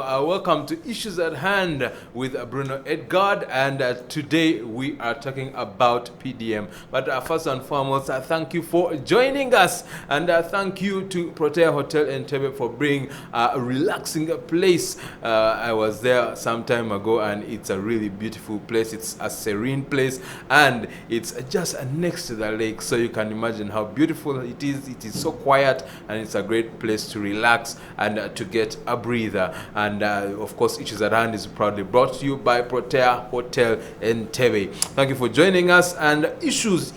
Welcome to Issues at Hand with Bruno Edgard, and today we are talking about PDM. But first and foremost, thank you for joining us, and thank you to Protea Hotel in Tebe for bringing a relaxing place. I was there some time ago, and it's a really beautiful place. It's a serene place, and it's just next to the lake, so you can imagine how beautiful it is. It is so quiet, and it's a great place to relax and to get a breather. And of course, Issues at Hand is proudly brought to you by Protea Hotel in Tebe. Thank you for joining us. And issues.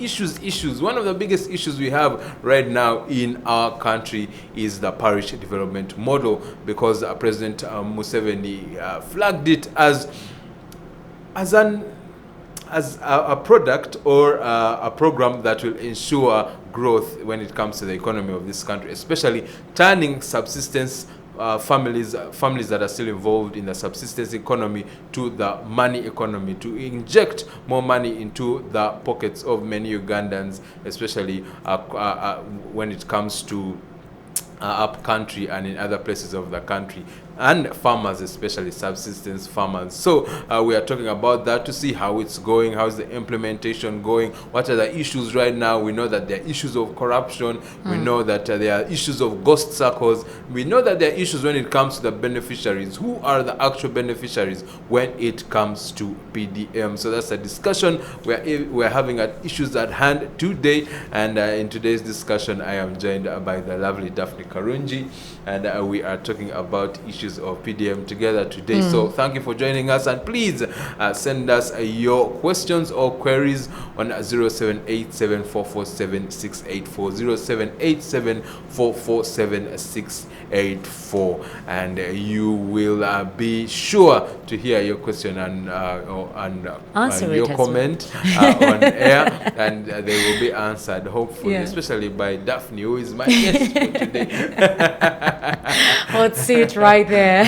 One of the biggest issues we have right now in our country is the parish development model, because President Museveni flagged it as a product or a program that will ensure growth when it comes to the economy of this country, especially turning subsistence families that are still involved in the subsistence economy to the money economy, to inject more money into the pockets of many Ugandans, especially when it comes to up country and in other places of the country, and farmers, especially subsistence farmers. So we are talking about that to see how it's going, how's the implementation going, what are the issues right now. We know that there are issues of corruption, we know that there are issues of ghost circles, we know that there are issues when it comes to the beneficiaries. Who are the actual beneficiaries when it comes to PDM? So that's a discussion we're having at Issues at Hand today, and in today's discussion I am joined by the lovely Daphne Karunji, and we are talking about issues of PDM together today. So thank you for joining us, and please send us your questions or queries on 0787447684, 0787447684, and you will be sure to hear your question and your comment on air, and they will be answered, hopefully, especially by Daphne, who is my guest for today. Let's see it right there.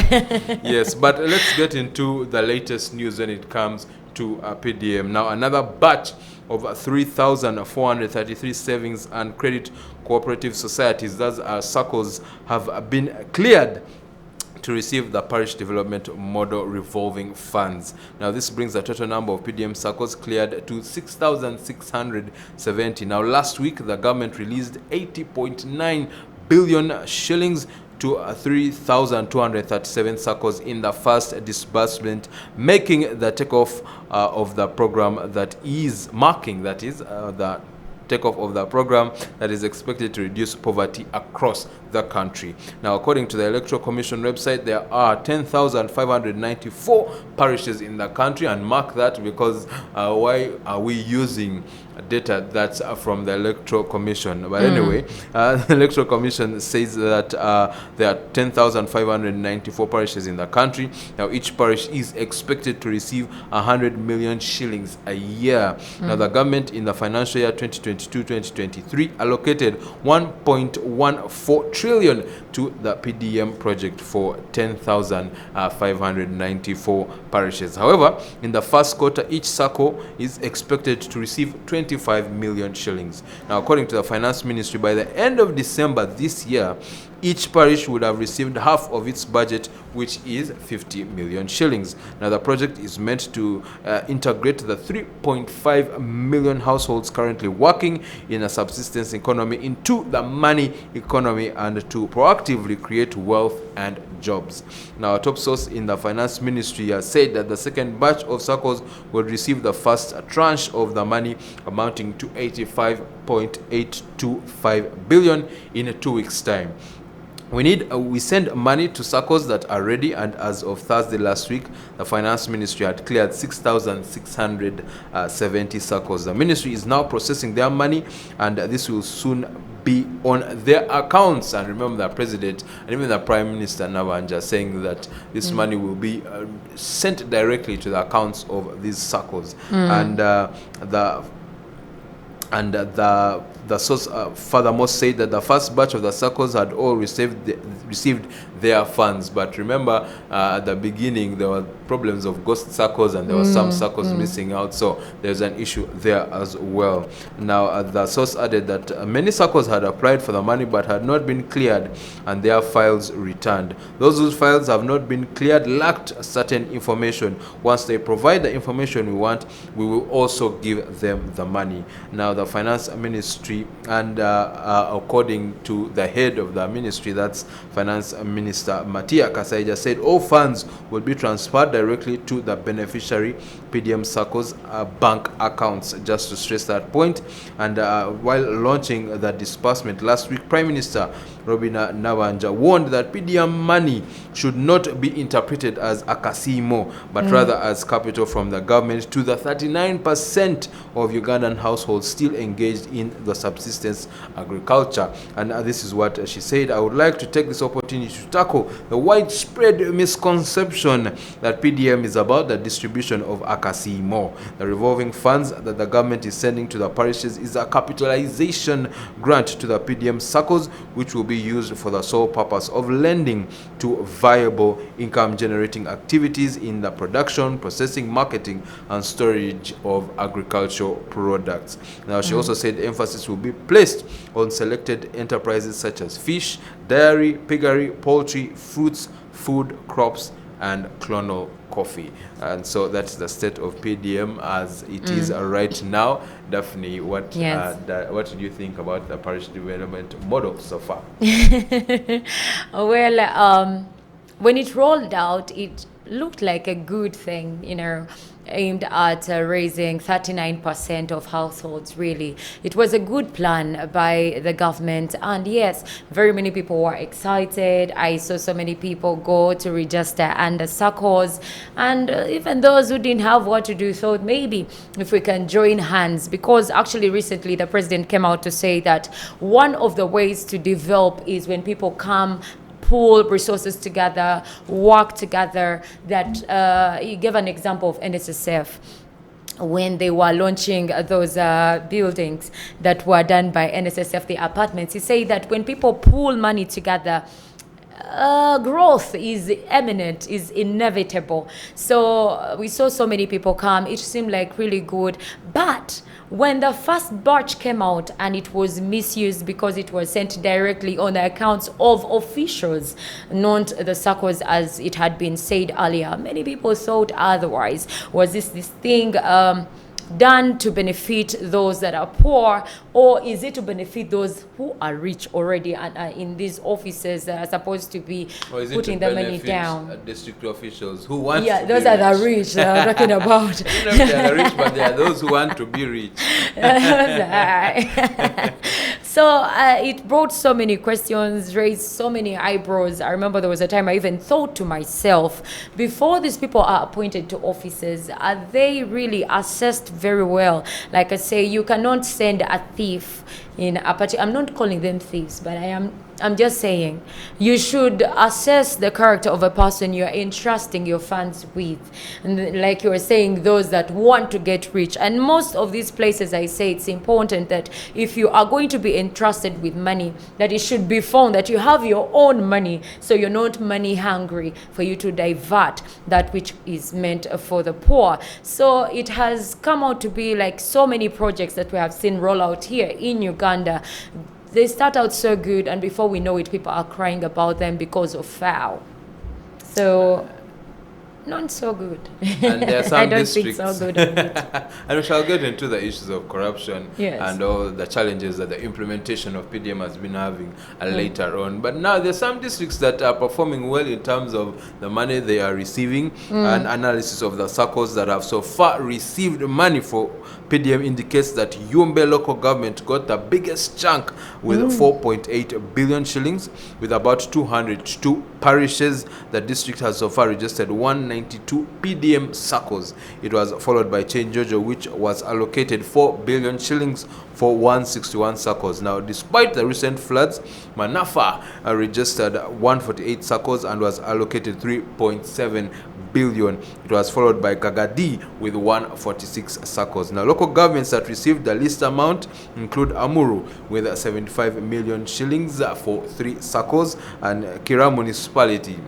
Yes, but let's get into the latest news when it comes to PDM. Now, another batch of 3,433 savings and credit cooperative societies, those are SACCOS, have been cleared to receive the Parish Development Model revolving funds. Now, this brings the total number of PDM SACCOS cleared to 6,670. Now, last week, the government released 80.9 billion shillings to 3,237 SACCOS in the first disbursement, making the takeoff of the program the takeoff of the program that is expected to reduce poverty across the country. Now, according to the Electoral Commission website, there are 10,594 parishes in the country, and mark that, because why are we using data that's from the Electoral Commission? But anyway, the Electoral Commission says that there are 10,594 parishes in the country. Now, each parish is expected to receive 100 million shillings a year. Now, the government in the financial year 2022-2023 allocated 1.14 trillion to the PDM project for 10,594 parishes. However, in the first quarter, each SACCO is expected to receive 25 million shillings. Now, according to the Finance Ministry, by the end of December this year, each parish would have received half of its budget, which is 50 million shillings. Now, the project is meant to integrate the 3.5 million households currently working in a subsistence economy into the money economy, and to proactively create wealth and jobs. Now, a top source in the Finance Ministry has said that the second batch of SACCOS will receive the first tranche of the money, amounting to 85.825 billion in 2 weeks' time. We send money to SACCOS that are ready, and as of Thursday last week, the Finance Ministry had cleared 6,670 SACCOS. The ministry is now processing their money, and this will soon be on their accounts. And remember, the President and even the Prime Minister Navanja saying that this money will be sent directly to the accounts of these SACCOS. And the source furthermore said that the first batch of the SACCOS had all received their funds. But remember, at the beginning, there were problems of ghost SACCOs, and there were some SACCOs missing out. So there's an issue there as well. Now, the source added that many SACCOs had applied for the money but had not been cleared, and their files returned. Those whose files have not been cleared lacked certain information. Once they provide the information we want, we will also give them the money. Now, the finance ministry, and according to the head of the ministry, that's Finance Minister Matia Kasaija, said all funds will be transferred directly to the beneficiary PDM SACCOs bank accounts, just to stress that point. And while launching the disbursement last week, Prime Minister Robina Nabanja warned that PDM money should not be interpreted as akasimo, but rather as capital from the government to the 39% of Ugandan households still engaged in the subsistence agriculture. And this is what she said: I would like to take this opportunity to tackle the widespread misconception that PDM is about the distribution of akasimo. The revolving funds that the government is sending to the parishes is a capitalization grant to the PDM SACCOs, which will be used for the sole purpose of lending to viable income-generating activities in the production, processing, marketing, and storage of agricultural products. Now, she also said emphasis will be placed on selected enterprises such as fish, dairy, piggery, poultry, fruits, food, crops, and clonal coffee. And so that's the state of PDM as it is right now. Daphne, what did you think about the parish development model so far? Well, when it rolled out, it looked like a good thing, aimed at raising 39% of households, really. It was a good plan by the government, and yes, very many people were excited. I saw so many people go to register under SACCOs, and even those who didn't have what to do thought maybe if we can join hands, because actually recently the president came out to say that one of the ways to develop is when people come, pool resources together, work together. That he gave an example of NSSF when they were launching those buildings that were done by NSSF, the apartments. He said that when people pool money together, growth is imminent, is inevitable. So we saw so many people come. It seemed like really good. But when the first batch came out and it was misused because it was sent directly on the accounts of officials, not the SACCOs as it had been said earlier, many people thought otherwise. Was this thing done to benefit those that are poor, or is it to benefit those who are rich already and are in these offices that are supposed to be putting the money down? District officials who want to those are the rich that I'm talking about. I don't know if they are rich, but they are those who want to be rich. So it brought so many questions, raised so many eyebrows. I remember there was a time I even thought to myself, before these people are appointed to offices, are they really assessed very well? Like I say, you cannot send a thief in a party. I'm not calling them thieves, but I'm just saying you should assess the character of a person you're entrusting your funds with. And like you were saying, those that want to get rich. And most of these places, I say it's important that if you are going to be entrusted with money, that it should be found that you have your own money, so you're not money hungry for you to divert that which is meant for the poor. So it has come out to be like so many projects that we have seen roll out here in Uganda. They start out so good, and before we know it, people are crying about them because of foul. So, not so good. And there are some I don't districts, think so good on it. And we shall get into the issues of corruption and all the challenges that the implementation of PDM has been having later on. But now there are some districts that are performing well in terms of the money they are receiving. An analysis of the SACCOs that have so far received money for PDM indicates that Yumbe local government got the biggest chunk with 4.8 billion shillings, with about 202 parishes. The district has so far registered 192 PDM SACCOs. It was followed by Chenjojo, which was allocated 4 billion shillings for 161 SACCOs. Now, despite the recent floods, Manafa registered 148 SACCOs and was allocated 3.7 billion. It was followed by Kagadi with 146 SACCOs. Now, local governments that received the least amount include Amuru with 75 million shillings for 3 SACCOs, and Kira Municipality.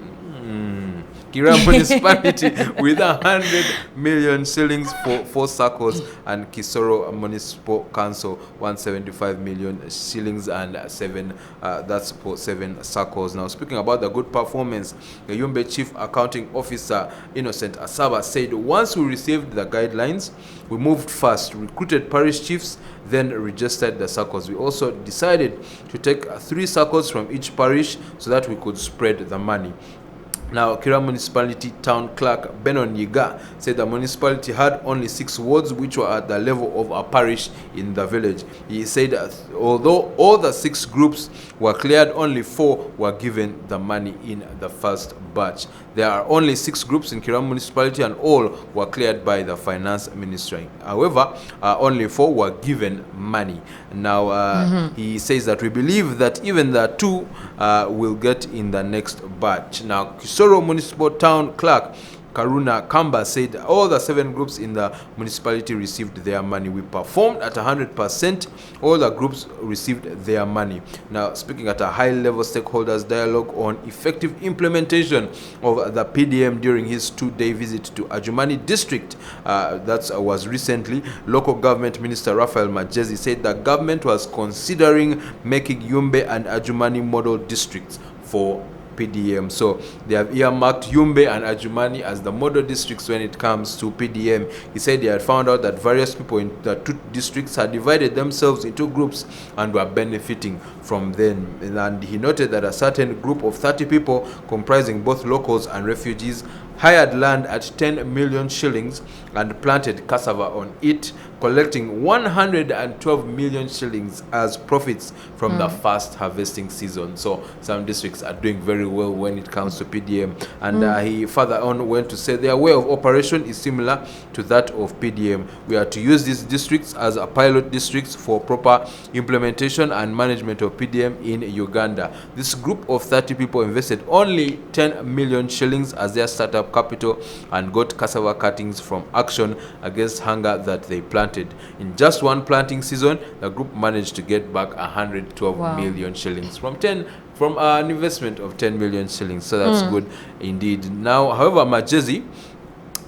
Kira Municipality with 100 million shillings for 4 SACCOS, and Kisoro Municipal Council 175 million shillings and 7 that's for 7 SACCOS. Now, speaking about the good performance, the Yumbe Chief Accounting Officer Innocent Asaba said, once we received the guidelines, we moved fast, recruited parish chiefs, then registered the SACCOS. We also decided to take 3 SACCOS from each parish so that we could spread the money. Now, Kira Municipality Town Clerk Benon Yiga said the municipality had only 6 wards which were at the level of a parish in the village. He said although all the 6 groups were cleared, only 4 were given the money in the first batch. There are only 6 groups in Kira Municipality and all were cleared by the Finance Ministry. However, only 4 were given money. Now, he says that we believe that even the 2 will get in the next batch. Now, Kisoro Municipal Town Clerk Karuna Kamba said all the 7 groups in the municipality received their money. We performed at 100%. All the groups received their money. Now, speaking at a high-level stakeholders dialogue on effective implementation of the PDM during his 2-day visit to Adjumani district, that was recently, local government minister Raphael Majezi said the government was considering making Yumbe and Adjumani model districts for PDM. So they have earmarked Yumbe and Adjumani as the model districts when it comes to PDM. He said they had found out that various people in the 2 districts had divided themselves into groups and were benefiting from them. And he noted that a certain group of 30 people comprising both locals and refugees hired land at 10 million shillings and planted cassava on it, collecting 112 million shillings as profits from the first harvesting season. So some districts are doing very well when it comes to PDM. And he further on went to say their way of operation is similar to that of PDM. We are to use these districts as a pilot districts for proper implementation and management of PDM in Uganda. This group of 30 people invested only 10 million shillings as their startup capital and got cassava cuttings from Action Against Hunger that they planted. In just one planting season, the group managed to get back 112 million shillings from an investment of 10 million shillings. So that's good indeed. Now, however, Majezi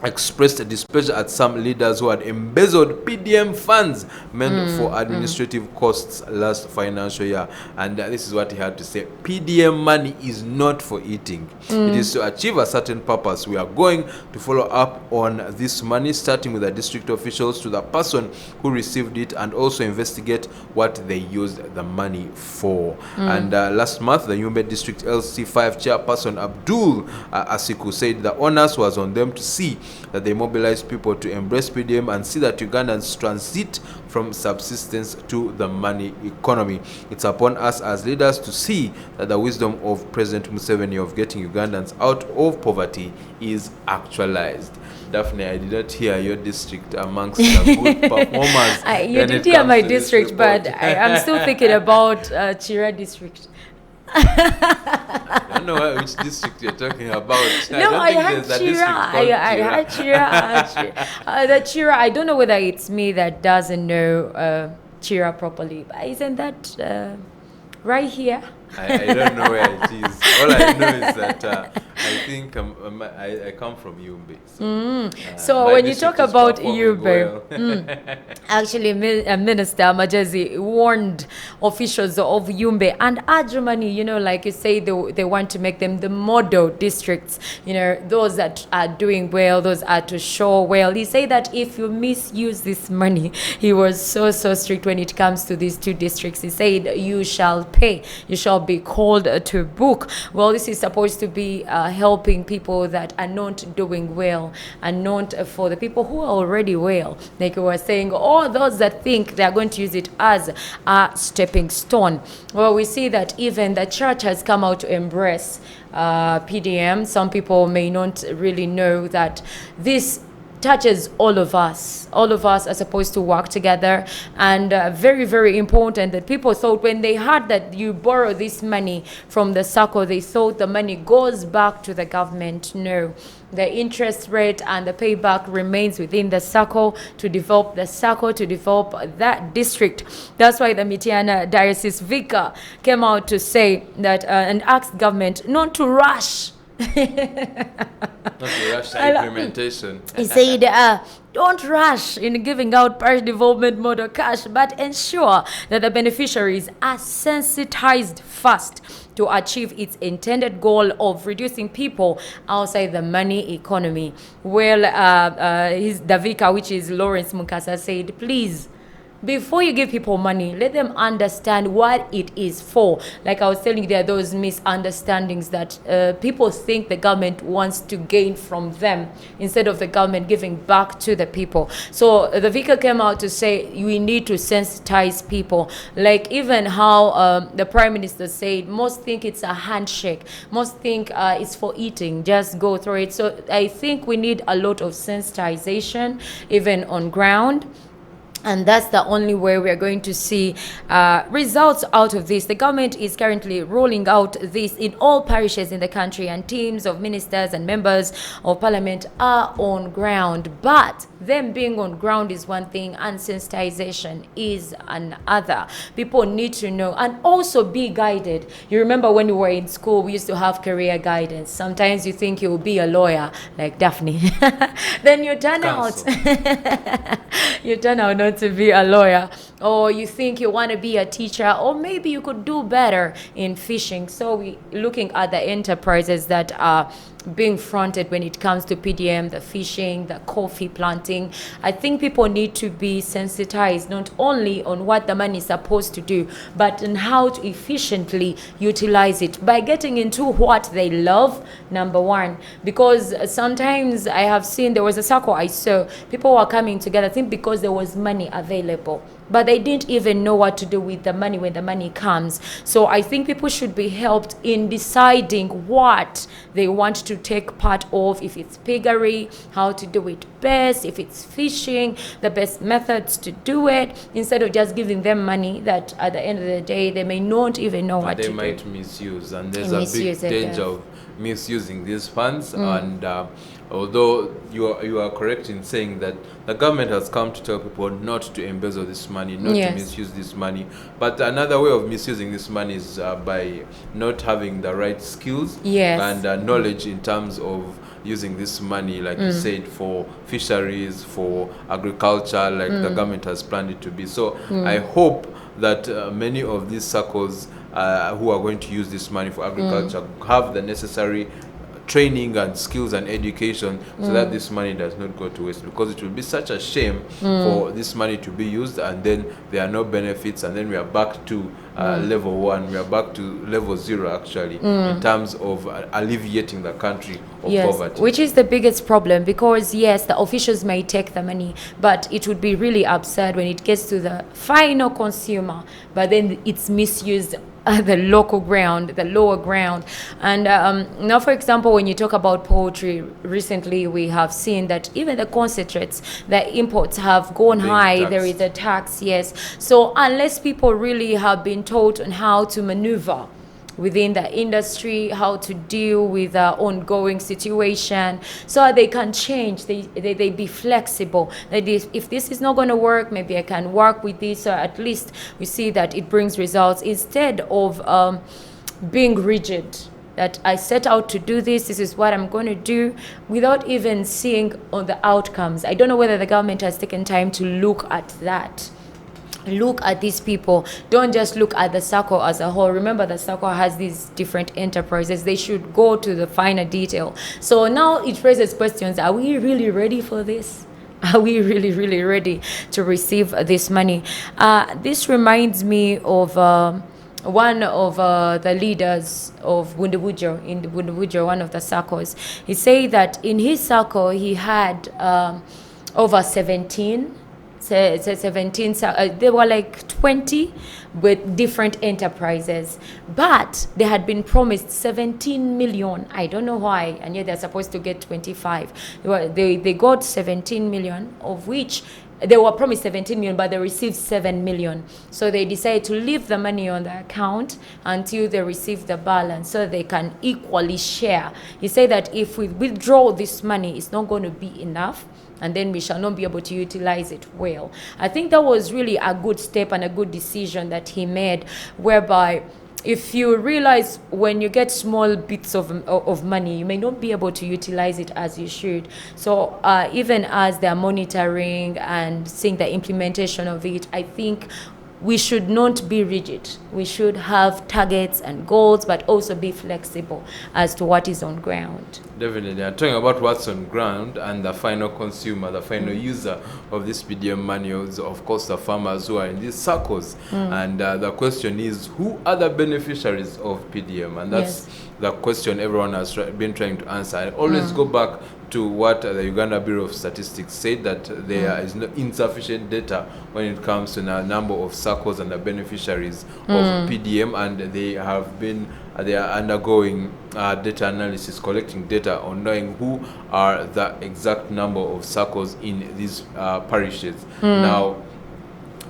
expressed displeasure at some leaders who had embezzled PDM funds meant for administrative costs last financial year. And this is what he had to say. PDM money is not for eating. It is to achieve a certain purpose. We are going to follow up on this money, starting with the district officials to the person who received it, and also investigate what they used the money for. And last month, the Yumbe District LC5 chairperson Abdul Asiku said the onus was on them to see that they mobilize people to embrace PDM and see that Ugandans transit from subsistence to the money economy. It's upon us as leaders to see that the wisdom of President Museveni of getting Ugandans out of poverty is actualized. Daphne, I did not hear your district amongst the good performers. You did hear my district, but I'm still thinking about Chira district. I don't know which district you're talking about. No, I heard Chira. I heard Chira. The Chira, I don't know whether it's me that doesn't know Chira properly, but isn't that right here? I don't know where it is. All I know is that I think I come from Yumbe. So when you talk about Yumbe, actually, Minister Majezi warned officials of Yumbe and Adjumani, you know, like you say, they want to make them the model districts, you know, those that are doing well, those are to show well. He said that if you misuse this money, he was so strict when it comes to these 2 districts. He said, you shall pay, you shall be called to book. Well, this is supposed to be helping people that are not doing well and not for the people who are already well. Like we were saying, all those that think they are going to use it as a stepping stone. Well, we see that even the church has come out to embrace PDM. Some people may not really know that this touches all of us. All of us are supposed to work together, and very, very important that people thought when they heard that you borrow this money from the SACCO, they thought the money goes back to the government. No, the interest rate and the payback remains within the SACCO to develop the SACCO, to develop that district. That's why the Mityana Diocese Vicar came out to say that and asked government not to rush. Not to rush the implementation. He said, don't rush in giving out parish development model cash, but ensure that the beneficiaries are sensitized first to achieve its intended goal of reducing people outside the money economy. Well, the vicar, which is Lawrence Mukasa, said, please, before you give people money, let them understand what it is for. Like I was telling you, there are those misunderstandings that people think the government wants to gain from them instead of the government giving back to the people. So the vicar came out to say we need to sensitize people. Like even how the Prime Minister said, most think it's a handshake. Most think it's for eating. Just go through it. So I think we need a lot of sensitization even on ground. And that's the only way we are going to see results out of this. The government is currently rolling out this in all parishes in the country, and teams of ministers and members of parliament are on ground. But them being on ground is one thing, and sensitization is another. People need to know and also be guided. You remember when we were in school, we used to have career guidance. Sometimes you think you'll be a lawyer, like Daphne. Then you turn out you turn out not to be a lawyer, or you think you want to be a teacher, or maybe you could do better in fishing. So we looking at the enterprises that are being fronted when it comes to PDM, the fishing, the coffee planting. I think people need to be sensitized not only on what the money is supposed to do, but on how to efficiently utilize it by getting into what they love, number one. Because sometimes I have seen, there was a SACCO I saw, people were coming together, I think because there was money available, but they didn't even know what to do with the money when the money comes. So I think people should be helped in deciding what they want to take part of, if it's piggery, how to do it best, if it's fishing, the best methods to do it, instead of just giving them money that at the end of the day they may not even know what to do. They might misuse, and there's a big danger of misusing these funds. And although you are correct in saying that the government has come to tell people not to embezzle this money, not to misuse this money, but another way of misusing this money is by not having the right skills and knowledge in terms of using this money, like you said, for fisheries, for agriculture, like the government has planned it to be. So I hope that many of these SACCOs who are going to use this money for agriculture have the necessary training and skills and education so that this money does not go to waste, because it will be such a shame for this money to be used and then there are no benefits, and then we are back to level one, we are back to level zero actually in terms of alleviating the country of poverty. Which is the biggest problem, because yes, the officials may take the money, but it would be really absurd when it gets to the final consumer, but then it's misused at the local ground, the lower ground. And now, for example, when you talk about poultry, recently we have seen that even the concentrates, the imports have gone high. Taxed. There is a tax, yes. So unless people really have been taught on how to maneuver within the industry, how to deal with the ongoing situation, so they can change, they be flexible. That if this is not going to work, maybe I can work with this, so at least we see that it brings results, instead of being rigid, that I set out to do this is what I'm going to do, without even seeing on the outcomes. I don't know whether the government has taken time to look at that. Look at these people. Don't just look at the SACCO as a whole. Remember, the SACCO has these different enterprises. They should go to the finer detail. So now it raises questions. Are we really ready for this? Are we really, really ready to receive this money? This reminds me of one of the leaders of Bundubujo, in Bundubujo, one of the SACCOs. He said that in his SACCO, he had over 17 17, there were like 20 with different enterprises, but they had been promised 17 million. I don't know why, and yet they're supposed to get 25. They got 17 million, of which they were promised 17 million, but they received 7 million. So they decided to leave the money on the account until they receive the balance so they can equally share. He said that if we withdraw this money, it's not going to be enough, and then we shall not be able to utilize it well. I think that was really a good step and a good decision that he made, whereby if you realize when you get small bits of money, you may not be able to utilize it as you should. So even as they're monitoring and seeing the implementation of it, I think we should not be rigid. We should have targets and goals, but also be flexible as to what is on ground. Definitely. I'm talking about what's on ground, and the final consumer, the final user of this PDM money is, of course, the farmers who are in these SACCOs. And the question is, who are the beneficiaries of PDM? And that's the question everyone has been trying to answer. I always go back to what the Uganda Bureau of Statistics said, that there is no insufficient data when it comes to the number of SACCOs and the beneficiaries of PDM, and they are undergoing data analysis, collecting data on knowing who are the exact number of SACCOs in these parishes. Now,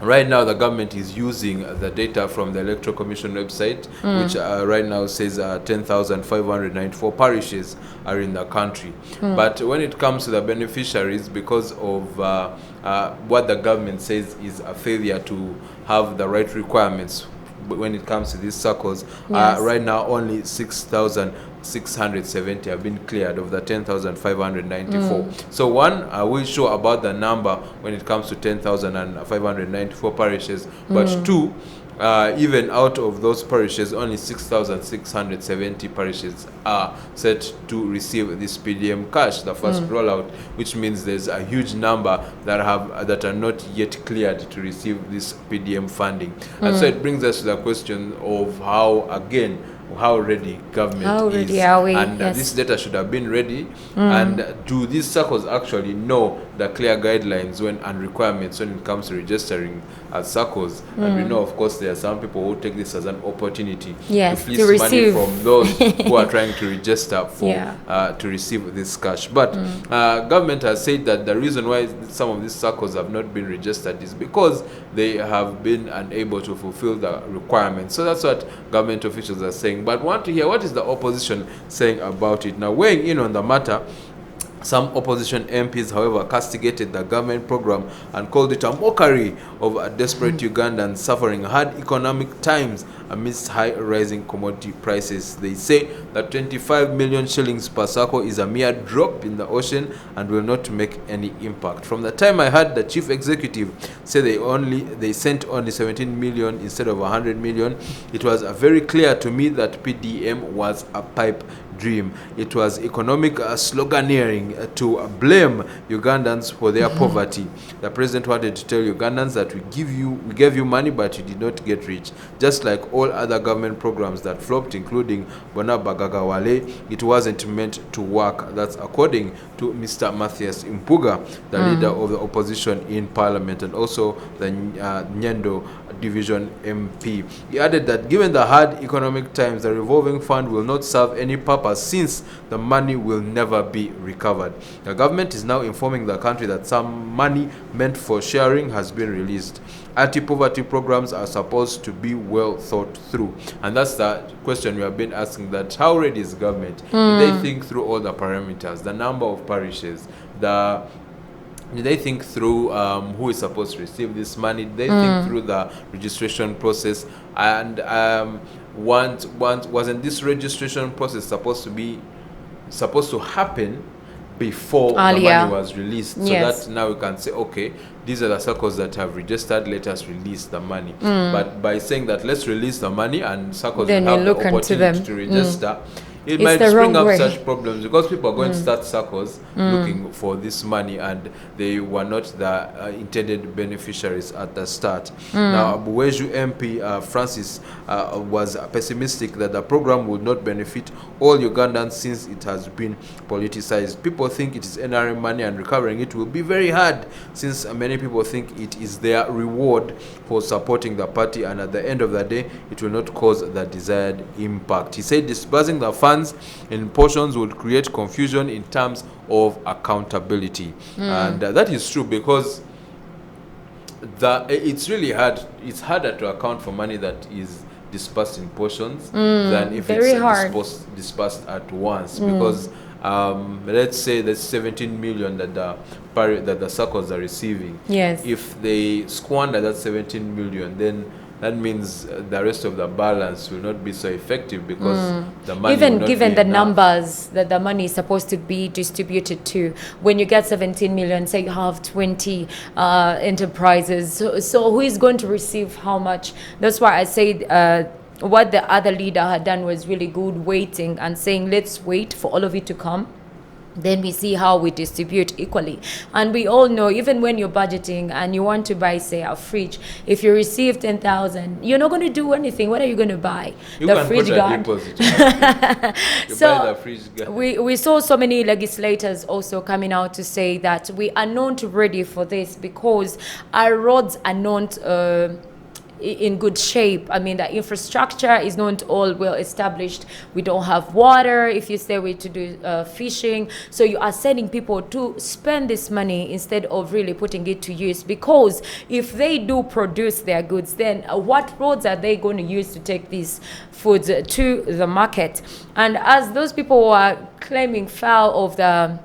right now, the government is using the data from the Electoral Commission website, which right now says 10,594 parishes are in the country. But when it comes to the beneficiaries, because of what the government says is a failure to have the right requirements when it comes to these SACCOs, right now only 6,670 have been cleared of the 10,594. So one, we'll show about the number when it comes to 10,594 parishes, but two, even out of those parishes, only 6,670 parishes are set to receive this PDM cash, the first rollout, which means there's a huge number that are not yet cleared to receive this PDM funding. And so it brings us to the question of how ready government is. Are we? And this data should have been ready. And do these SACCOs actually know the clear guidelines and requirements when it comes to registering as SACCOs? And we know, of course, there are some people who take this as an opportunity to fleece money from those who are trying to register for to receive this cash. But government has said that the reason why some of these SACCOs have not been registered is because they have been unable to fulfill the requirements. So that's what government officials are saying. But want to hear what is the opposition saying about it. Now, weighing in on the matter, some opposition MPs, however, castigated the government program and called it a mockery of desperate Ugandans suffering hard economic times amidst high rising commodity prices. They say that 25 million shillings per SACCO is a mere drop in the ocean and will not make any impact. From the time I heard the chief executive say they sent only 17 million instead of 100 million, it was very clear to me that PDM was a pipe dream. It was economic sloganeering to blame Ugandans for their poverty. The president wanted to tell Ugandans that we gave you money, but you did not get rich. Just like all other government programs that flopped, including Bona Bagagawale, it wasn't meant to work. That's according to Mr. Matthias Impuga, the leader of the opposition in parliament, and also the Nyendo division MP. He added that given the hard economic times, the revolving fund will not serve any purpose since the money will never be recovered. The government is now informing the country that some money meant for sharing has been released. Anti-poverty programs are supposed to be well thought through, and that's the question we have been asking, that how ready is government? Did they think through all the parameters, the number of parishes, did they think through who is supposed to receive this money? Did they think through the registration process? And wasn't this registration process supposed to happen before the money was released? So that now we can say, okay, these are the SACCOs that have registered, let us release the money. But by saying that let's release the money and SACCOs will have the opportunity to register, it It's might the spring wrong up way. such problems because people are going to start SACCOs looking for this money, and they were not the intended beneficiaries at the start. Now, Abuweju MP Francis was pessimistic that the program would not benefit all Ugandans since it has been politicized. People think it is NRM money, and recovering it will be very hard since many people think it is their reward for supporting the party, and at the end of the day, it will not cause the desired impact. He said disbursing the funds in portions would create confusion in terms of accountability. And that is true because it's really hard. It's harder to account for money that is dispersed in portions than if very it's hard. dispersed at once, because let's say there's 17 million that the SACCOs are receiving. Yes. If they squander that 17 million, then that means the rest of the balance will not be so effective because the money will Even not given be the enough. numbers that the money is supposed to be distributed to, when you get 17 million, say you have 20 enterprises, so who is going to receive how much? That's why I said what the other leader had done was really good, waiting and saying, let's wait for all of it to come. Then we see how we distribute equally. And we all know, even when you're budgeting and you want to buy, say, a fridge, if you receive 10,000, you're not going to do anything. What are you going to buy? You the can fridge put a guard. deposit. You So, buy the fridge guard. We saw so many legislators also coming out to say that we are not ready for this because our roads are not in good shape. I mean, the infrastructure is not all well established. We don't have water if you say we to do fishing. So you are sending people to spend this money instead of really putting it to use, because if they do produce their goods, then what roads are they going to use to take these foods to the market? And as those people were claiming foul of the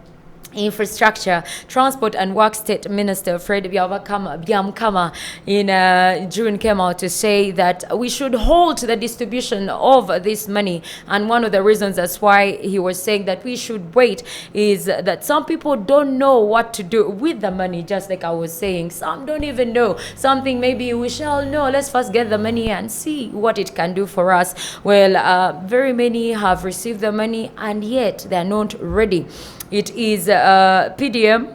Infrastructure, Transport and Work State Minister Fred Byamkama in June came out to say that we should hold the distribution of this money. And one of the reasons that's why he was saying that we should wait is that some people don't know what to do with the money, just like I was saying. Some don't even know. Something maybe we shall know. Let's first get the money and see what it can do for us. Well, very many have received the money and yet they're not ready. It is PDM,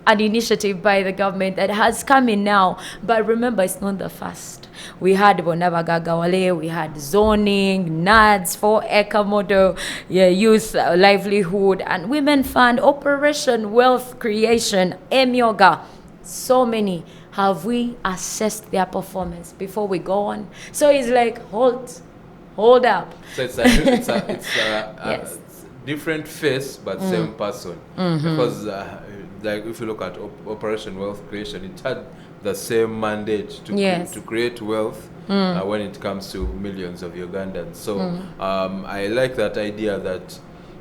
an initiative by the government that has come in now. But remember, it's not the first. We had Bonabagagawale, we had zoning, NADS, 4-acre model, youth livelihood, and women fund, Operation Wealth Creation, Emyoga. So many. Have we assessed their performance before we go on? So it's like, hold up. So it's Yes. different face but same person, because like if you look at Operation Wealth Creation, it had the same mandate to create wealth when it comes to millions of Ugandans. So I like that idea that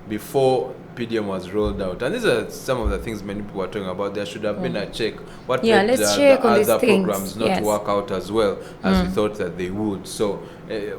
before PDM was rolled out, and these are some of the things many people are talking about, there should have been a check. What made let's the check on these other things. programs not work out as well as we thought that they would? So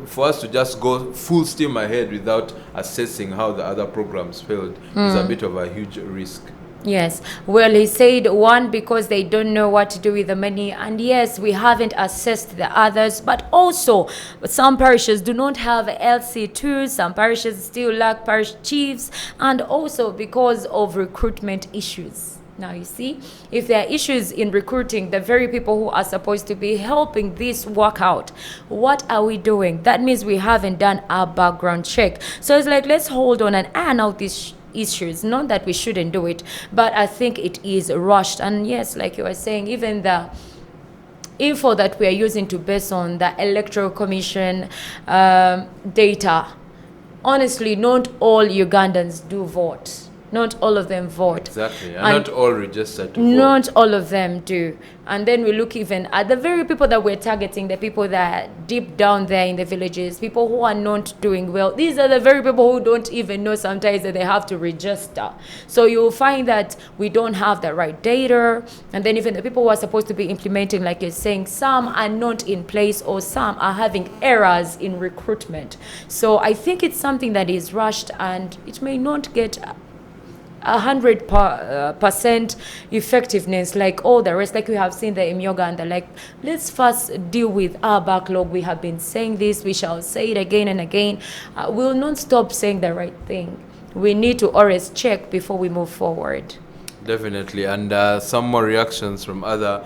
for us to just go full steam ahead without assessing how the other programs failed is a bit of a huge risk. Yes. Well, he said, one, because they don't know what to do with the money. And yes, we haven't assessed the others. But also, some parishes do not have LC2. Some parishes still lack parish chiefs. And also because of recruitment issues. Now, you see, if there are issues in recruiting the very people who are supposed to be helping this work out, what are we doing? That means we haven't done our background check. So it's like, let's hold on and iron out these issues. Not that we shouldn't do it, but I think it is rushed. And yes, like you were saying, even the info that we are using to base on the Electoral Commission data, honestly, not all Ugandans do vote. Not all of them vote. Exactly. And not all registered to vote. Not all of them do. And then we look even at the very people that we're targeting, the people that are deep down there in the villages, people who are not doing well. These are the very people who don't even know sometimes that they have to register. So you'll find that we don't have the right data. And then even the people who are supposed to be implementing, like you're saying, some are not in place or some are having errors in recruitment. So I think it's something that is rushed and it may not get 100% effectiveness like all the rest, like we have seen the in Uganda. Like, let's first deal with our backlog. We have been saying this, we shall say it again and again. We'll not stop saying the right thing. We need to always check before we move forward. Definitely, and some more reactions from other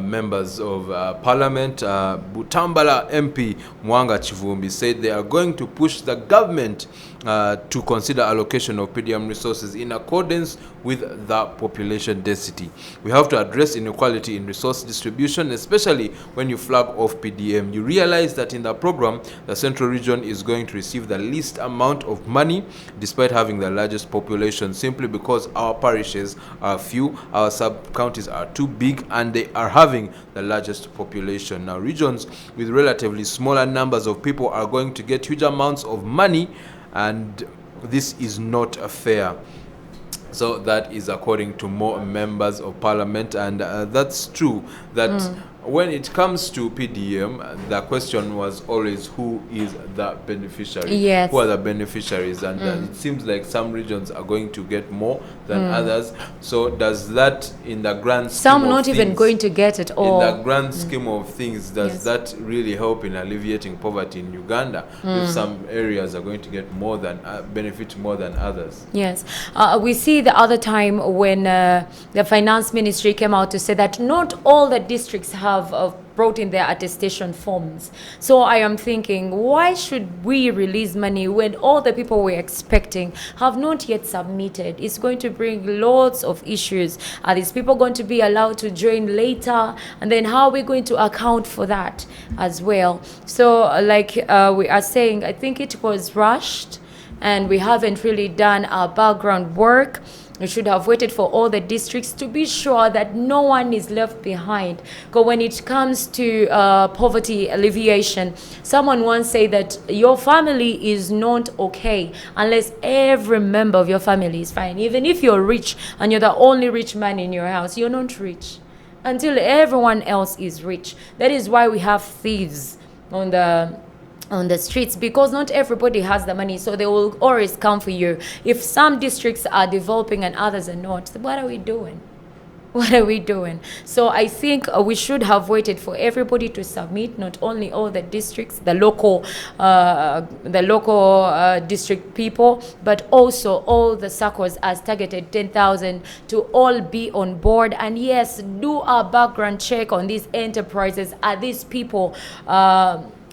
members of Parliament. Butambala MP Mwanga Chivumbi said they are going to push the government to consider allocation of PDM resources in accordance with the population density. We have to address inequality in resource distribution, especially when you flag off PDM. You realize that in the program, the central region is going to receive the least amount of money despite having the largest population, simply because our parishes are few, our sub-counties are too big, and they are having the largest population. Now, regions with relatively smaller numbers of people are going to get huge amounts of money, and this is not fair. So that is according to more members of Parliament, and that's true that when it comes to PDM, the question was always who is the beneficiary. Yes. Who are the beneficiaries? And it seems like some regions are going to get more than others. So does that, in the grand scheme Some of not even things, going to get it all. in the grand scheme of things, does that really help in alleviating poverty in Uganda if some areas are going to get more than benefit more than others? Yes. We see the other time when the finance ministry came out to say that not all the districts have brought in their attestation forms. So I am thinking, why should we release money when all the people we're expecting have not yet submitted? It's going to bring lots of issues. Are these people going to be allowed to join later? And then how are we going to account for that as well? So like we are saying, I think it was rushed, and we haven't really done our background work. We should have waited for all the districts to be sure that no one is left behind. Because when it comes to poverty alleviation, someone once said that your family is not okay unless every member of your family is fine. Even if you're rich and you're the only rich man in your house, you're not rich until everyone else is rich. That is why we have thieves on the streets, because not everybody has the money, so they will always come for you. If some districts are developing and others are not, what are we doing? What are we doing? So I think we should have waited for everybody to submit, not only all the districts, the local district people, but also all the SACCOS as targeted 10,000 to all be on board. And yes, do a background check on these enterprises. Are these people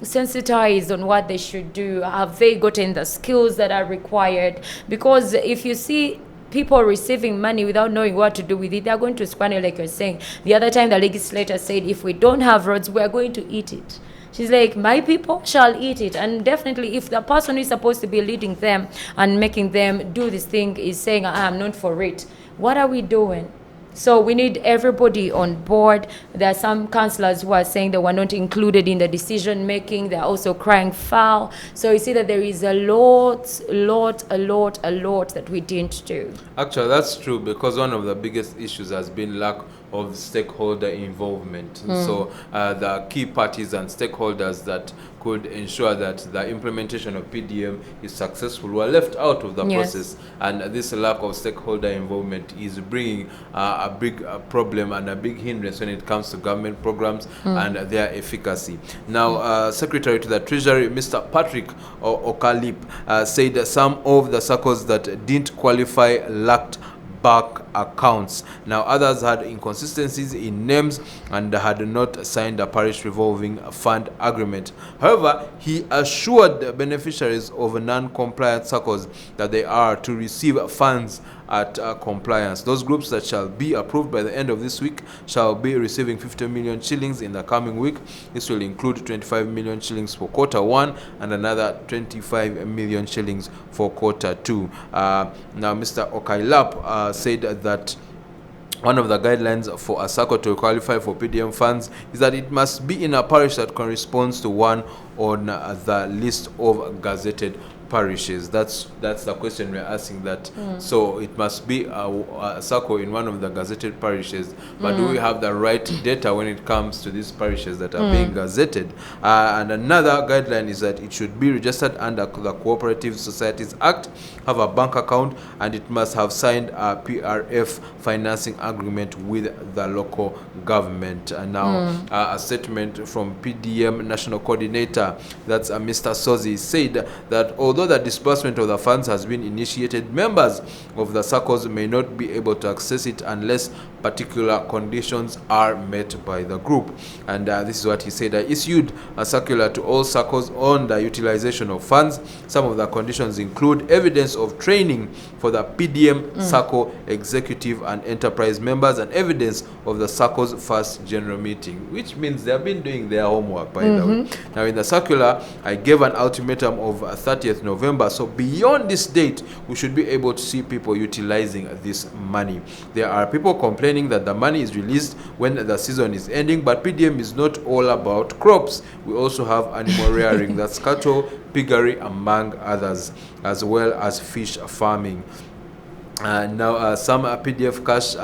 sensitized on what they should do? Have they gotten the skills that are required? Because if you see people receiving money without knowing what to do with it, they're going to squander, like you're saying. The other time the legislator said, if we don't have roads, we're going to eat it. She's like, my people shall eat it. And definitely if the person who is supposed to be leading them and making them do this thing is saying, I'm not for it, what are we doing? So we need everybody on board. There are some councillors who are saying they were not included in the decision making. They're also crying foul. So you see that there is a lot that we didn't do. Actually, that's true, because one of the biggest issues has been lack of stakeholder involvement. So the key parties and stakeholders that could ensure that the implementation of PDM is successful were left out of the process, and this lack of stakeholder involvement is bringing a big problem and a big hindrance when it comes to government programs and their efficacy. Now, Secretary to the Treasury, Mr. Patrick Okalip, said that some of the SACCOS that didn't qualify lacked bank accounts. Now, others had inconsistencies in names and had not signed a parish revolving fund agreement. However, he assured the beneficiaries of non-compliant SACCOS that they are to receive funds at compliance. Those groups that shall be approved by the end of this week shall be receiving 50 million shillings in the coming week. This will include 25 million shillings for quarter one and another 25 million shillings for quarter two. Now, Mr. Okailap said that one of the guidelines for a SACCO to qualify for PDM funds is that it must be in a parish that corresponds to one on the list of gazetted parishes? That's the question we're asking. That so it must be a SACCO in one of the gazetted parishes, but do we have the right data when it comes to these parishes that are being gazetted? And another guideline is that it should be registered under the Cooperative Societies Act, have a bank account, and it must have signed a PRF financing agreement with the local government. And now a statement from PDM National Coordinator, that's Mr. Sozi, said that although the disbursement of the funds has been initiated, members of the SACCOs may not be able to access it unless particular conditions are met by the group. And this is what he said. I issued a circular to all SACCOs on the utilization of funds. Some of the conditions include evidence of training for the PDM SACCO executive and enterprise members, and evidence of the SACCO's first general meeting, which means they have been doing their homework, by the way. Now, in the circular, I gave an ultimatum of 30th November. So beyond this date, we should be able to see people utilizing this money. There are people complaining that the money is released when the season is ending, but PDM is not all about crops. We also have animal rearing, that's cattle, piggery, among others, as well as fish farming. Now, some PDF cash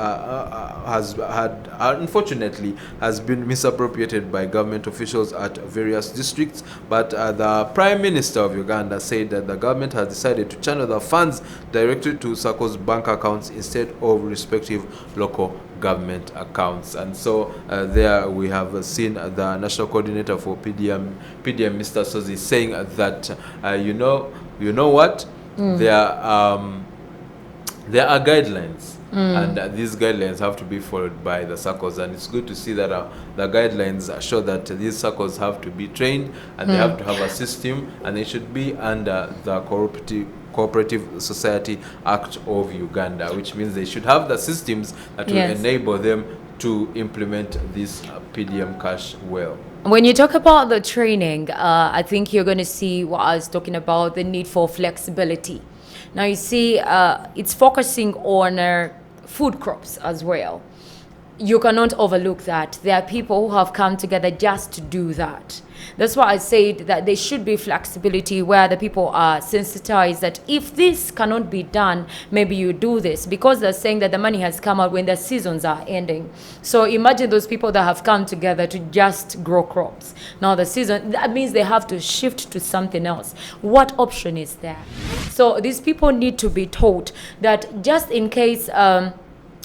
unfortunately has been misappropriated by government officials at various districts, but the Prime Minister of Uganda said that the government has decided to channel the funds directly to SACCO's bank accounts instead of respective local government accounts. And so there we have seen the National Coordinator for PDM, Mr. Sozi, saying that you know what, there are guidelines, and these guidelines have to be followed by the SACCOs, and it's good to see that the guidelines show that these SACCOs have to be trained, and they have to have a system, and they should be under the Cooperative Society Act of Uganda, which means they should have the systems that will enable them to implement this PDM cash well. When you talk about the training, I think you're going to see what I was talking about, the need for flexibility. Now, you see, it's focusing on food crops as well. You cannot overlook that. There are people who have come together just to do that. That's why I said that there should be flexibility where the people are sensitized that if this cannot be done, maybe you do this, because they're saying that the money has come out when the seasons are ending. So imagine those people that have come together to just grow crops. Now the season, that means they have to shift to something else. What option is there? So these people need to be taught that just in case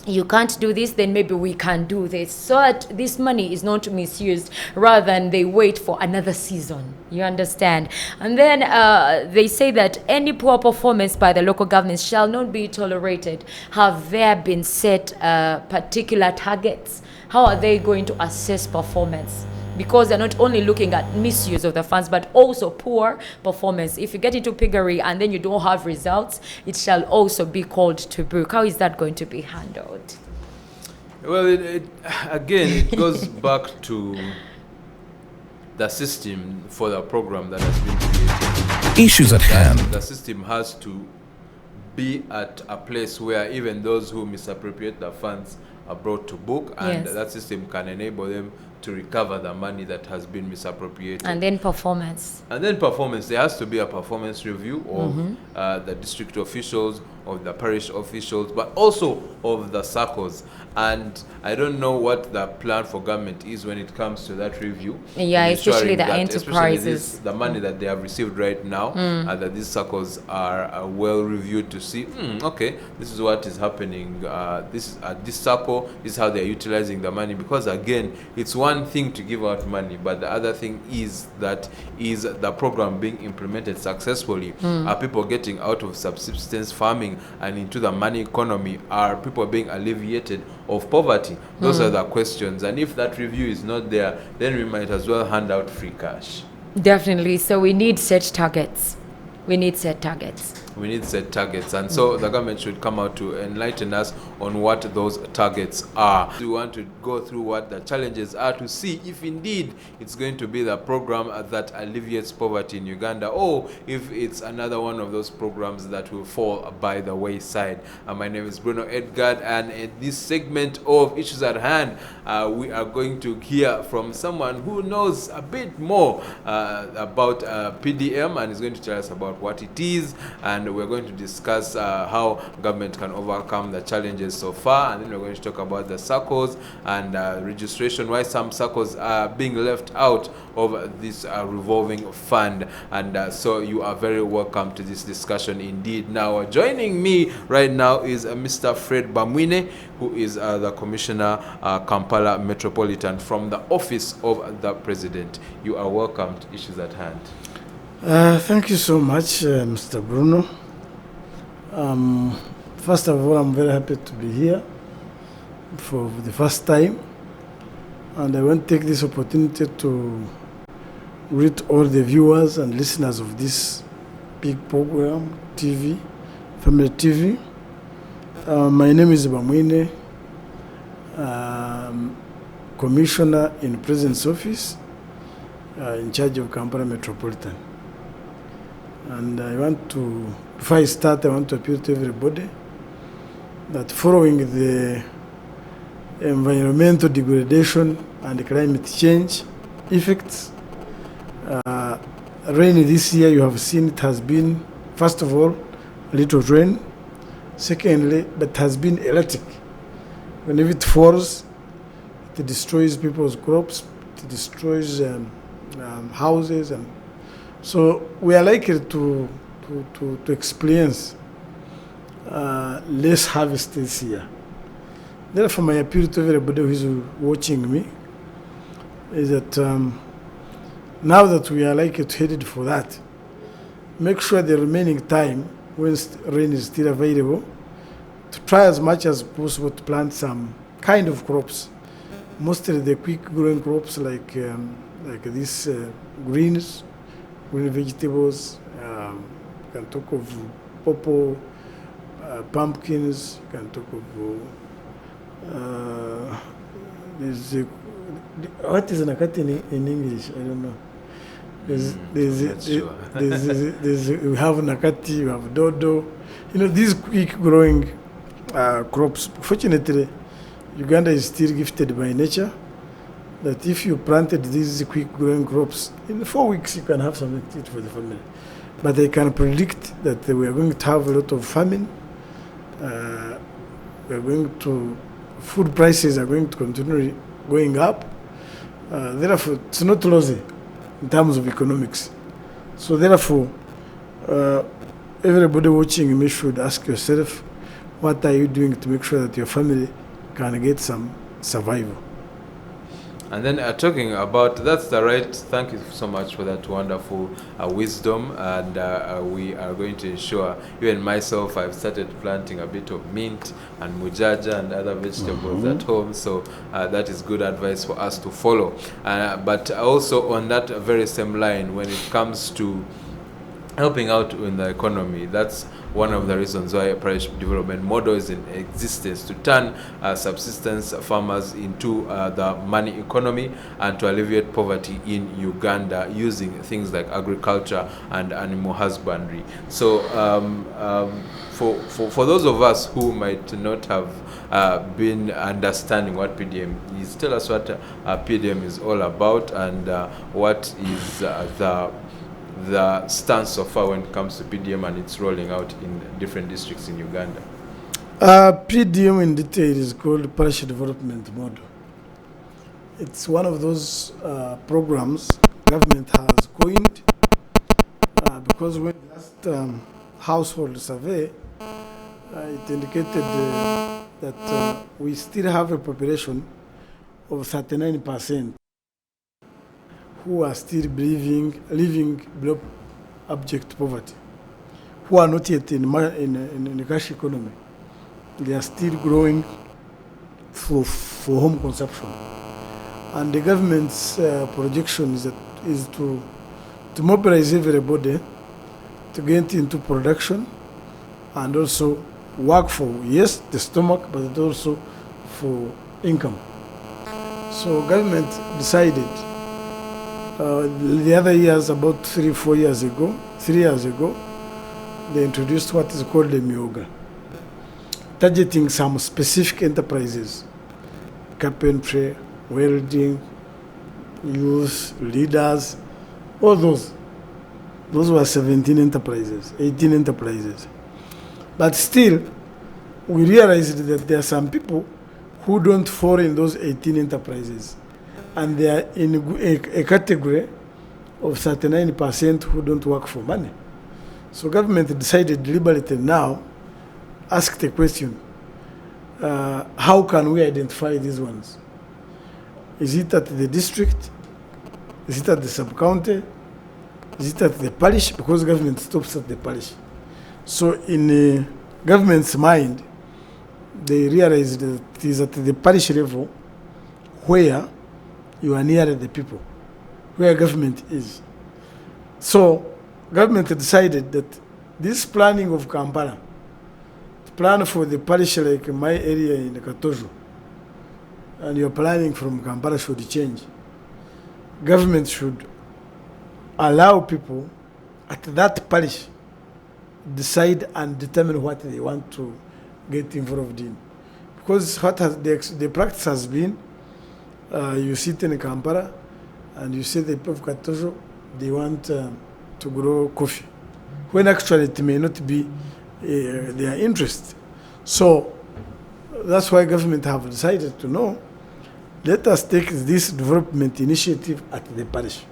you can't do this, then maybe we can do this, so that this money is not misused, rather than they wait for another season. You understand? And then they say that any poor performance by the local governments shall not be tolerated. Have there been set particular targets? How are they going to assess performance? Because they're not only looking at misuse of the funds, but also poor performance. If you get into piggery and then you don't have results, it shall also be called to book. How is that going to be handled? Well, it goes back to the system for the program that has been created. Issues at hand. The system has to be at a place where even those who misappropriate the funds are brought to book, and that system can enable them to recover the money that has been misappropriated. And then performance. There has to be a performance review of the district officials, of the parish officials, but also of the SACCOs. And I don't know what the plan for government is when it comes to that review. Yeah, especially the enterprises. The money that they have received right now, that these SACCOs are well reviewed to see, okay, this is what is happening. This SACCO, this is how they are utilizing the money. Because again, it's one thing to give out money, but the other thing is the program being implemented successfully? Are people getting out of subsistence farming and into the money economy? Are people being alleviated of poverty? Those are the questions. And if that review is not there, then we might as well hand out free cash. Definitely. So we need set targets. we need set targets, and so the government should come out to enlighten us on what those targets are. We want to go through what the challenges are to see if indeed it's going to be the program that alleviates poverty in Uganda, or if it's another one of those programs that will fall by the wayside. My name is Bruno Edgard, and in this segment of Issues at Hand, we are going to hear from someone who knows a bit more about PDM, and is going to tell us about what it is, and we're going to discuss how government can overcome the challenges so far, and then we're going to talk about the SACCOS and registration, why some SACCOS are being left out of this revolving fund. And so you are very welcome to this discussion indeed. Now, joining me right now is Mr. Fred Bamwine, who is the Commissioner, Kampala Metropolitan, from the Office of the President. You are welcome to Issues at Hand. Thank you so much, Mr. Bruno. First of all, I'm very happy to be here for the first time, and I want to take this opportunity to greet all the viewers and listeners of this big program, TV, Family TV. My name is Bamwine, Commissioner in President's Office, in charge of Kampala Metropolitan. And I want to, before I start, I want to appeal to everybody that following the environmental degradation and climate change effects, rain this year, you have seen it has been, first of all, little rain. Secondly, that has been erratic. Whenever it falls, it destroys people's crops, it destroys houses, and so we are likely to experience less harvest this year. Therefore, my appeal to everybody who is watching me is that now that we are likely to headed for that, make sure the remaining time, when rain is still available, to try as much as possible to plant some kind of crops, mostly the quick-growing crops like these greens, green vegetables. You can talk of pawpaw, pumpkins. You can talk of what is nakati in English? I don't know. We have nakati, we have dodo. You know, these quick-growing crops. Fortunately, Uganda is still gifted by nature that if you planted these quick-growing crops, in 4 weeks you can have something to eat for the family. But I can predict that we are going to have a lot of famine. Food prices are going to continue going up. Therefore, it's not rosy in terms of economics. So therefore, everybody watching me should ask yourself, what are you doing to make sure that your family can get some survival? And then talking about, that's the right, thank you so much for that wonderful wisdom, and we are going to ensure, even myself, I've started planting a bit of mint and mujaja and other vegetables at home, so that is good advice for us to follow. But also on that very same line, when it comes to helping out in the economy, that's one of the reasons why a parish development model is in existence, to turn subsistence farmers into the money economy and to alleviate poverty in Uganda using things like agriculture and animal husbandry. So for those of us who might not have been understanding what PDM is, tell us what PDM is all about, and what is the stance so far when it comes to PDM and its rolling out in different districts in Uganda. PDM in detail is called Parish Development Model. It's one of those programs government has coined because when the last household survey, it indicated that we still have a population of 39% who are still living below abject poverty, who are not yet in the cash economy. They are still growing for home consumption. And the government's projection is to mobilize everybody to get into production and also work for, yes, the stomach, but also for income. So government decided the other years, about 3 years ago, they introduced what is called the Myoga, targeting some specific enterprises, carpentry, welding, youth, leaders, all those. Those were 17 enterprises, 18 enterprises. But still, we realized that there are some people who don't fall in those 18 enterprises. And they are in a category of 39% who don't work for money. So government decided deliberately now, ask the question, how can we identify these ones? Is it at the district? Is it at the sub-county? Is it at the parish? Because government stops at the parish. So in the government's mind, they realized that it is at the parish level where you are nearer the people, where government is. So government decided that this planning of Kampala, plan for the parish like my area in Katojo, and your planning from Kampala should change. Government should allow people at that parish decide and determine what they want to get involved in. Because what has the practice has been, you sit in Kampala and you say the people of Katojo, they want to grow coffee, when actually it may not be their interest. So that's why government have decided to know, let us take this development initiative at the parish.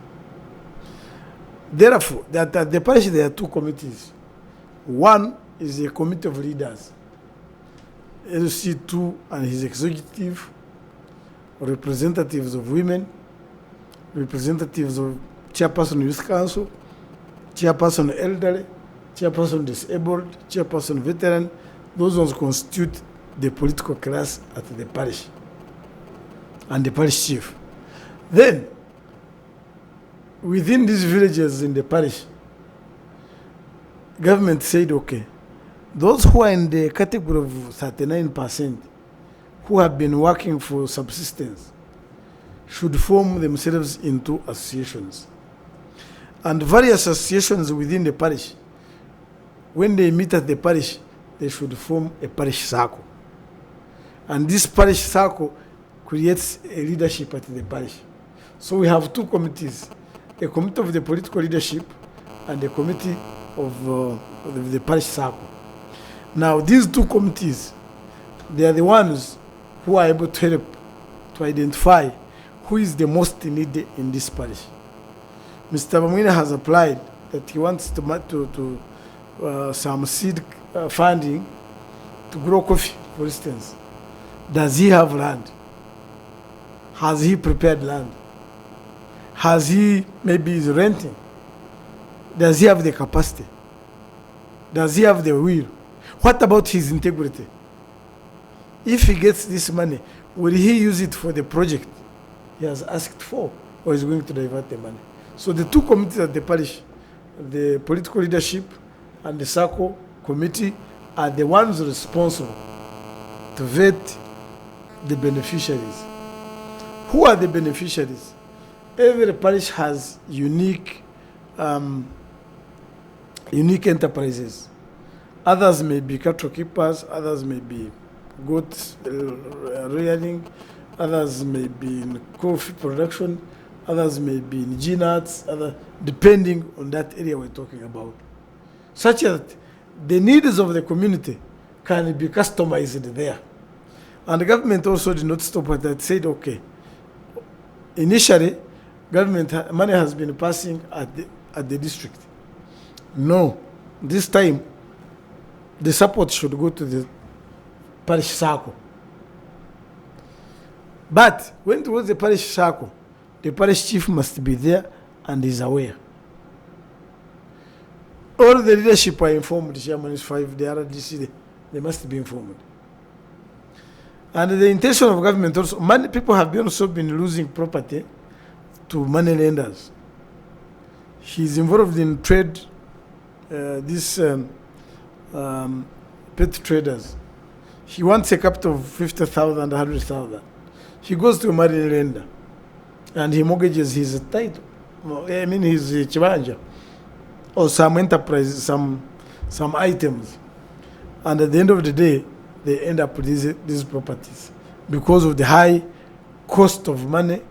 Therefore, at the parish there are two committees. One is a committee of leaders, LC2 and his executive, representatives of women, representatives of chairperson youth council, chairperson elderly, chairperson disabled, chairperson veteran. Those ones constitute the political class at the parish and the parish chief. Then, within these villages in the parish, government said, okay, those who are in the category of 39%, who have been working for subsistence, should form themselves into associations. And various associations within the parish, when they meet at the parish, they should form a parish circle. And this parish circle creates a leadership at the parish. So we have two committees, a committee of the political leadership and a committee of the parish circle. Now these two committees, they are the ones who are able to help to identify who is the most needy in this parish. Mr. Bamwine has applied that he wants to some seed funding to grow coffee, for instance. Does he have land? Has he prepared land? Has he, maybe is renting? Does he have the capacity? Does he have the will? What about his integrity? If he gets this money, will he use it for the project he has asked for, or is going to divert the money? So the two committees at the parish, the political leadership and the SACCO committee, are the ones responsible to vet the beneficiaries. Who are the beneficiaries? Every parish has unique enterprises. Others may be cattle keepers, others may be goat rearing, others may be in coffee production, others may be in nuts, depending on that area we're talking about. Such that the needs of the community can be customized there. And the government also did not stop at that, said, okay, initially, government money has been passing at the district. No, this time, the support should go to the parish circle. But when it was the parish circle, the parish chief must be there and is aware. All the leadership are informed, the chairman is 5, the RDC, they must be informed. And the intention of government also, many people have also been losing property to money lenders. He's involved in trade, pet traders. He wants a capital of 50,000, 100,000. He goes to a money lender and he mortgages his title. I mean his chibanja or some enterprise, some items. And at the end of the day, they end up with these properties. Because of the high cost of money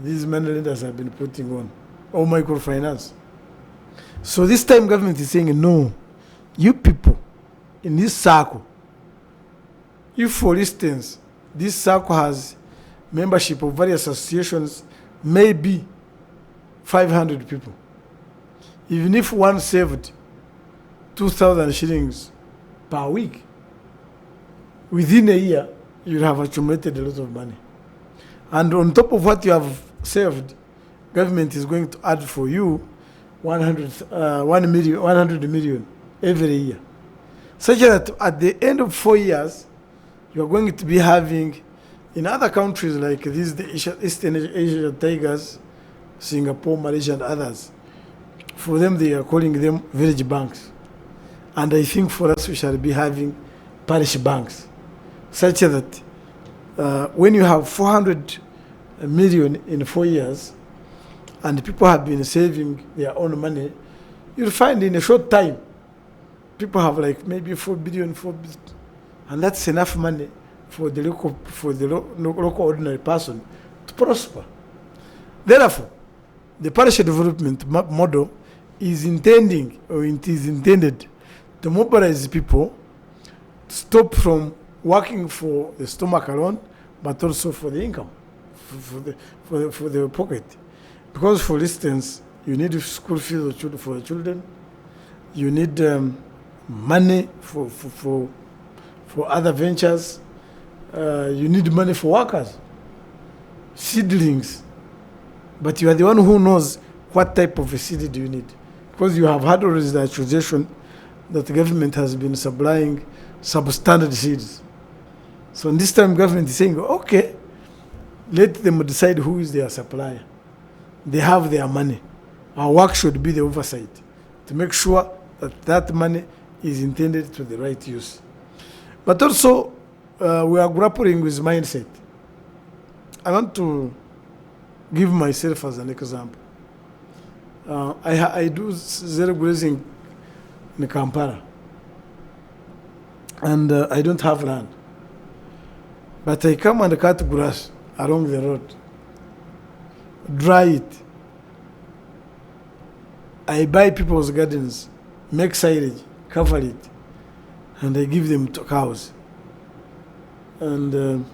these money lenders have been putting on, or microfinance. So this time government is saying, no, you people in this circle, if for instance, this circle has membership of various associations, maybe 500 people. Even if one saved 2,000 shillings per week, within a year, you'll have accumulated a lot of money. And on top of what you have saved, government is going to add for you 100 million every year. Such that at the end of 4 years, you are going to be having, in other countries like these, the Eastern Asia Tigers, Singapore, Malaysia, and others, for them they are calling them village banks. And I think for us we shall be having parish banks, such that when you have 400 million in 4 years, and people have been saving their own money, you'll find in a short time, people have like maybe 4 billion, and that's enough money for the local ordinary person to prosper. Therefore, the parish development model is intended to mobilize people to stop from working for the stomach alone, but also for the income, for the pocket. Because, for instance, you need school fees for the children, you need money for other ventures, you need money for workers, seedlings. But you are the one who knows what type of a seed do you need. Because you have had already the accusation that the government has been supplying substandard seeds. So in this time, government is saying, okay, let them decide who is their supplier. They have their money. Our work should be the oversight to make sure that that money is intended to the right use. But also, we are grappling with mindset. I want to give myself as an example. I do zero grazing in Kampala, and I don't have land. But I come and cut grass along the road, dry it. I buy people's gardens, make silage, cover it, and I give them to cows. And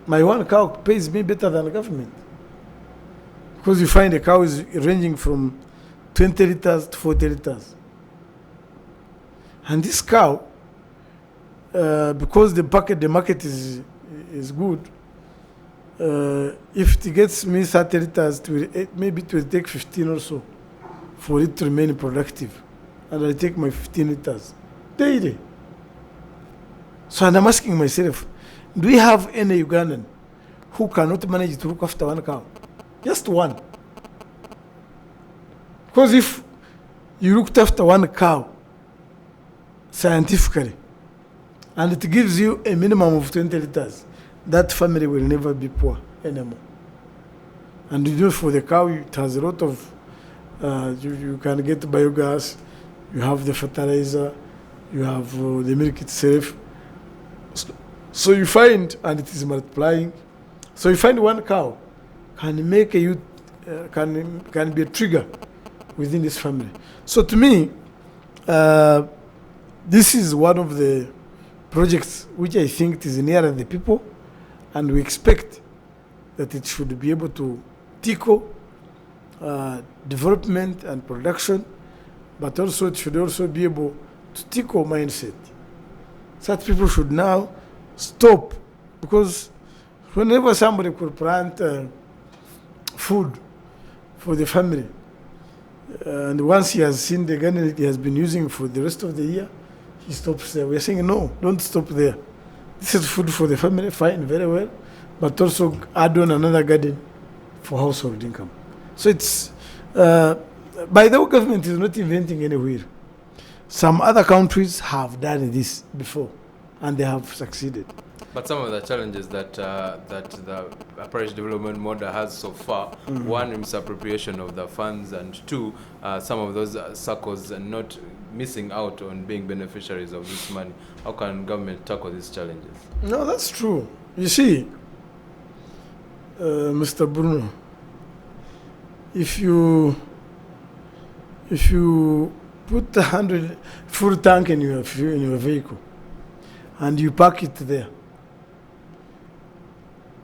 my one cow pays me better than the government. Because you find a cow is ranging from 20 liters to 40 liters. And this cow, because the market is good, if it gets me 30 liters, maybe it will take 15 or so for it to remain productive. And I take my 15 liters daily. So I'm asking myself, do we have any Ugandan who cannot manage to look after one cow? Just one. Because if you looked after one cow scientifically, and it gives you a minimum of 20 liters, that family will never be poor anymore. And you know, for the cow, it has a lot of, you can get biogas, you have the fertilizer, you have the milk itself. So you find, and it is multiplying, so you find one cow can make a youth, can be a trigger within this family. So to me, this is one of the projects which I think is nearer the people, and we expect that it should be able to tackle development and production, but also it should also be able to tackle mindset. Such people should now stop, because whenever somebody could plant food for the family, and once he has seen the garden he has been using for the rest of the year, he stops there. We are saying, no, don't stop there. This is food for the family, fine, very well, but also add on another garden for household income. So it's, by the way, government is not inventing anywhere. Some other countries have done this before, and they have succeeded. But some of the challenges that the parish development model has so far, one, misappropriation of the funds, and two, some of those SACCOs are not missing out on being beneficiaries of this money. How can government tackle these challenges? No, that's true. You see, Mr. Bruno, if you put 100 full tank in your vehicle and you park it there,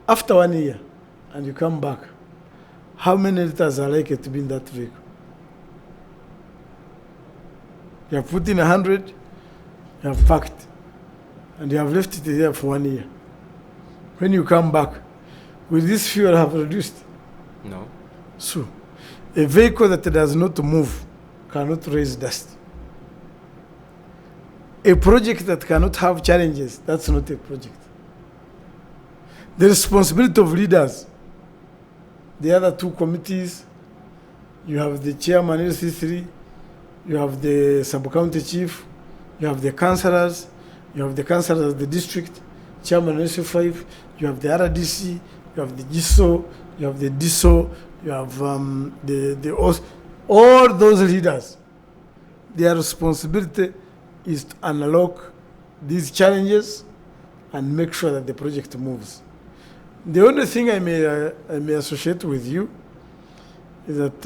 after 1 year, and you come back, how many liters are likely to be in that vehicle? You have put in 100, you have packed, and you have left it there for 1 year. When you come back, will this fuel have reduced? No. So, a vehicle that does not move cannot raise dust. A project that cannot have challenges, that's not a project. The responsibility of leaders, the other two committees, you have the chairman LC3, you have the sub-county chief, you have the councillors, you have the councillors of the district, chairman LC5, you have the RDC, you have the GISO, you have the DISO, you have the OS. All those leaders, their responsibility is to unlock these challenges and make sure that the project moves. The only thing I may associate with you is that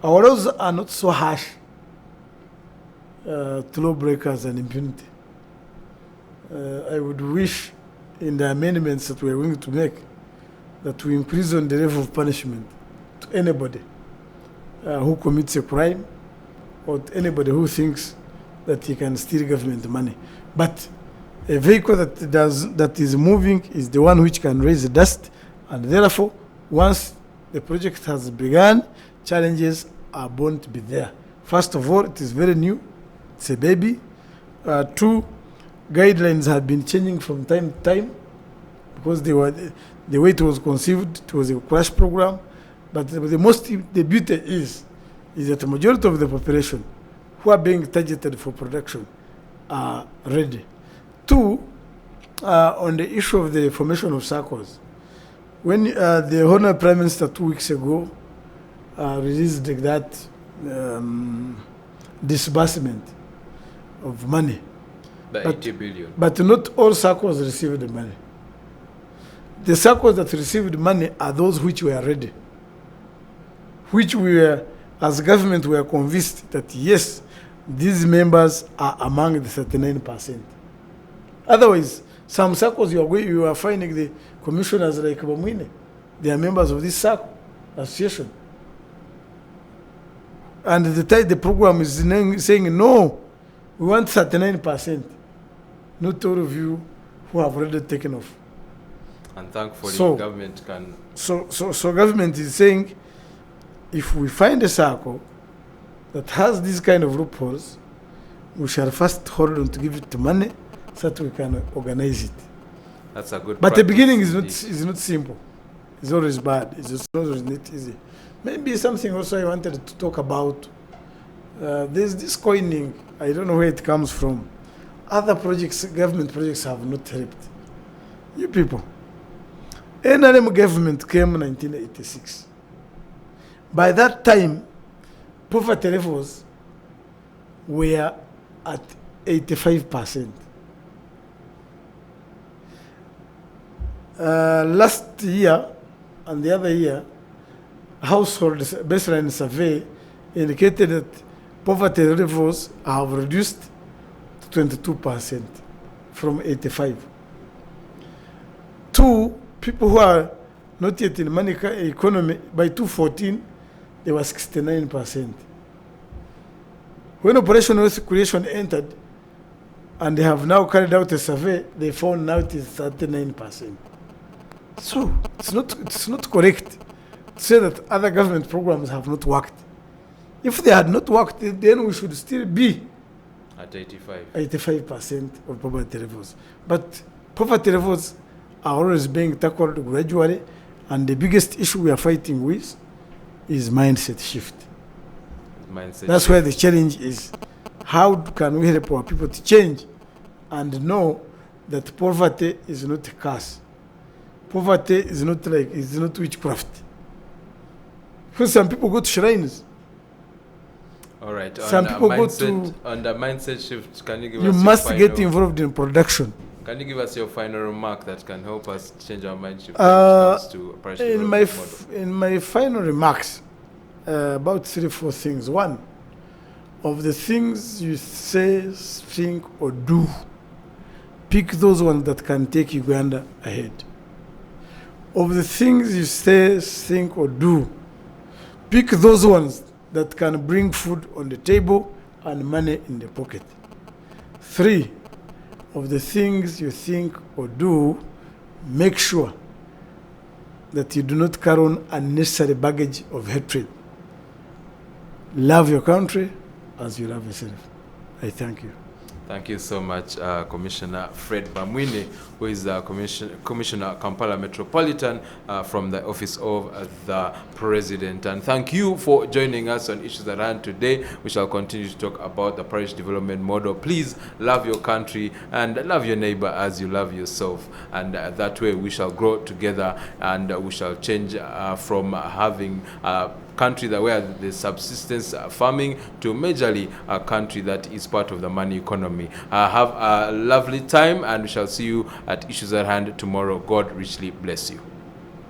our laws are not so harsh to lawbreakers and impunity. I would wish in the amendments that we are going to make that we increase on the level of punishment to anybody who commits a crime or to anybody who thinks that he can steal government money. But a vehicle that is moving is the one which can raise the dust, and therefore, once the project has begun, challenges are bound to be there. First of all, it is very new; it's a baby. Two, guidelines have been changing from time to time because the way it was conceived, it was a crash program. But the beauty is that the majority of the population who are being targeted for production are ready. Two, on the issue of the formation of SACCOs, when the Honourable Prime Minister 2 weeks ago released that disbursement of money, The 80 billion. but not all SACCOs received the money. The SACCOs that received money are those which were ready, which we were, as government, we are convinced that yes, these members are among the 39%. Otherwise, some SACCOs you are finding the commissioners like Bamwine, they are members of this SACCO association. And the program is saying, no, we want 39%. Not all of you who have already taken off. And thankfully, government can... So government is saying, if we find a SACCO that has these kind of loopholes, we shall first hold on to give it money so that we can organize it. That's a good But the practice beginning is indeed. not simple. It's always bad. It's always not easy. Maybe something also I wanted to talk about. There's this coining. I don't know where it comes from. Other projects, government projects, have not helped. You people. NRM government came in 1986. By that time, poverty levels were at 85%. Last year and the other year, household baseline survey indicated that poverty levels have reduced to 22% from 85%. Two, people who are not yet in money economy, by 2014, they were 69%. When Operation Wealth Creation entered, and they have now carried out a survey, they found now it is 39%. So it's not correct to say that other government programs have not worked. If they had not worked, then we should still be At 85% of poverty levels. But poverty levels are always being tackled gradually, and the biggest issue we are fighting with is mindset shift. Mindset That's shift. where the challenge is. How can we help our people to change and know that poverty is not a curse? Poverty is not witchcraft. Because some people go to shrines. All right. Some people go on the mindset shift. Can you give You us must your get final, involved in production. Can you give us your final remark that can help us change our mind shift when it comes to Parish Development Model? In my final remarks, about 3-4 things. One, of the things you say, think, or do, pick those ones that can take Uganda ahead. Of the things you say, think, or do, pick those ones that can bring food on the table and money in the pocket. 3, of the things you think or do, make sure that you do not carry on unnecessary baggage of hatred. Love your country as you love yourself. I thank you. Thank you so much, Commissioner Fred Bamwine, who is Commissioner Kampala Metropolitan from the Office of the President. And thank you for joining us on Issues at Hand today. We shall continue to talk about the Parish Development Model. Please love your country and love your neighbor as you love yourself. And that way we shall grow together and we shall change from having country that where the subsistence farming to majorly a country that is part of the money economy. Have a lovely time and we shall see you at Issues at Hand tomorrow. God richly bless you.